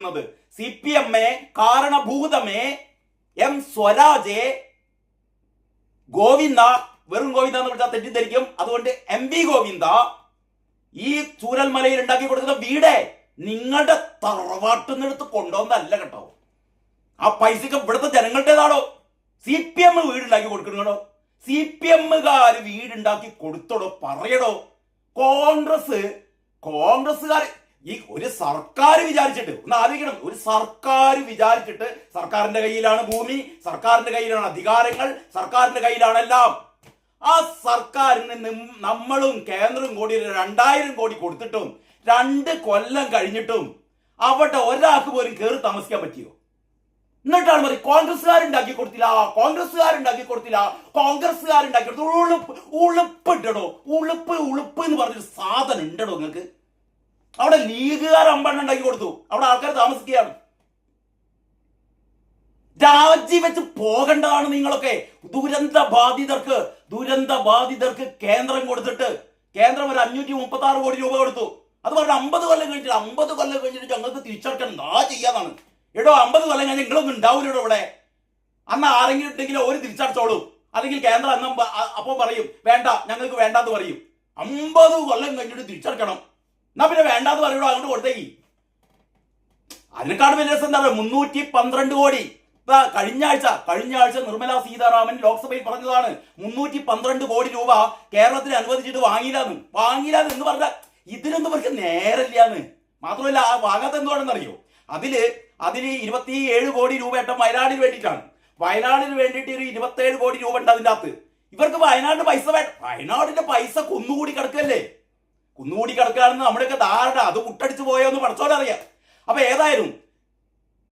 CPM കാരണഭൂതമേ M സ്വരാജെ Govinda, വെറും ഗോവിന്ദ എന്ന് വിളിച്ചാൽ തെറ്റിദ്ധരിക്കും. അതുകൊണ്ട് MV ഗോവിന്ദ ഈ ചൂരൽമലയിൽ ഉണ്ടാക്കി കൊടുക്കുന്ന വീട് നിങ്ങളുടെ തറവാട്ടുന്നെടുത്ത് കൊണ്ടുവന്നല്ല കേട്ടോ. ആ പൈസക്ക് ഇവിടുത്തെ ജനങ്ങളുടേതാണോ? CPM വീടുണ്ടാക്കി കൊടുക്കണോ? CPMകാർ വീടുണ്ടാക്കി കൊടുത്തോടോ, പറയടോ. കോൺഗ്രസ്സുകാർ ഈ ഒരു സർക്കാർ വിചാരിച്ചിട്ട് ഒന്ന് ആലോചിക്കണം. ഒരു സർക്കാർ വിചാരിച്ചിട്ട് സർക്കാരിന്റെ കയ്യിലാണ് ഭൂമി, സർക്കാരിന്റെ കയ്യിലാണ് അധികാരങ്ങൾ, സർക്കാരിന്റെ കയ്യിലാണെല്ലാം. ആ സർക്കാരിന് നമ്മളും കേന്ദ്രവും കൂടി 2000 കോടി കൊടുത്തിട്ടും 2 കൊല്ലം കഴിഞ്ഞിട്ടും അവിടെ ഒരാൾക്ക് പോലും കയറി താമസിക്കാൻ പറ്റിയോ? എന്നിട്ടാണ് പറയും കോൺഗ്രസ്സുകാരുണ്ടാക്കി കൊടുത്തില്ല, കോൺഗ്രസ്സുകാരുണ്ടാക്കി കൊടുത്തില്ല, കോൺഗ്രസ്സുകാരുണ്ടാക്കി കൊടുത്തു. ഉളുപ്പിട്ടോ, ഉളുപ്പ് എന്ന് പറഞ്ഞൊരു സാധനം ഉണ്ടോ നിങ്ങൾക്ക്? അവിടെ ലീഗുകാർ 5 ഉണ്ടാക്കി കൊടുത്തു, അവിടെ ആൾക്കാർ താമസിക്കുകയാണ്. രാജിവെച്ച് പോകേണ്ടതാണ് നിങ്ങളൊക്കെ. ദുരന്ത ബാധിതർക്ക് കേന്ദ്രം കൊടുത്തിട്ട് കേന്ദ്രം ഒരു 536 കോടി രൂപ കൊടുത്തു. അത് പറഞ്ഞ 50 കൊല്ലം കഴിഞ്ഞിട്ട് ഞങ്ങൾക്ക് തിരിച്ചടക്കാൻ എന്താ ചെയ്യാന്നാണ്. എടോ 50 കൊല്ലം കഴിഞ്ഞാൽ നിങ്ങളൊന്നും ഉണ്ടാവില്ലടോ ഇവിടെ. അന്ന് ആരെങ്കിലും ഉണ്ടെങ്കിൽ ഒരു തിരിച്ചടച്ചോളൂ, അല്ലെങ്കിൽ കേന്ദ്രം അന്ന് അപ്പോൾ പറയും വേണ്ട, ഞങ്ങൾക്ക് വേണ്ടാന്ന് പറയും. 50 കൊല്ലം കഴിഞ്ഞിട്ട് തിരിച്ചടക്കണം, എന്നാ പിന്നെ വേണ്ടാന്ന് പറയണോ, അങ്ങോട്ട് കൊടുത്തേക്ക്. അതിനെക്കാളും വലിയ രസം എന്താ പറയുക, 312 കോടി. കഴിഞ്ഞ ആഴ്ച നിർമ്മല സീതാരാമൻ ലോക്സഭയിൽ പറഞ്ഞതാണ് 312 കോടി രൂപ കേരളത്തിന് അനുവദിച്ചിട്ട് വാങ്ങിയില്ലാന്ന് എന്ന് പറഞ്ഞാൽ ഇതിനൊന്നും അവർക്ക് നേരമില്ലാന്ന്. മാത്രമല്ല ആ വാങ്ങാത്ത എന്തുവാണെന്നറിയോ, അതില് 27 കോടി രൂപ ഏട്ടം വയനാടിന് വേണ്ടിയിട്ടാണ്. വയനാടിന് വേണ്ടിയിട്ട് ഒരു 27 കോടി രൂപ ഉണ്ട് അതിൻ്റെ അകത്ത്. ഇവർക്ക് വയനാടിന്റെ പൈസ വേണ്ട. വയനാടിന്റെ പൈസ കുന്നുകൂടി കിടക്കല്ലേ, കുന്നുകൂടി കിടക്കുകയാണെന്ന് നമ്മുടെയൊക്കെ ധാരണ. അത് മുട്ടടിച്ചു പോയോന്ന് പഠിച്ചോലറിയാം. അപ്പൊ ഏതായാലും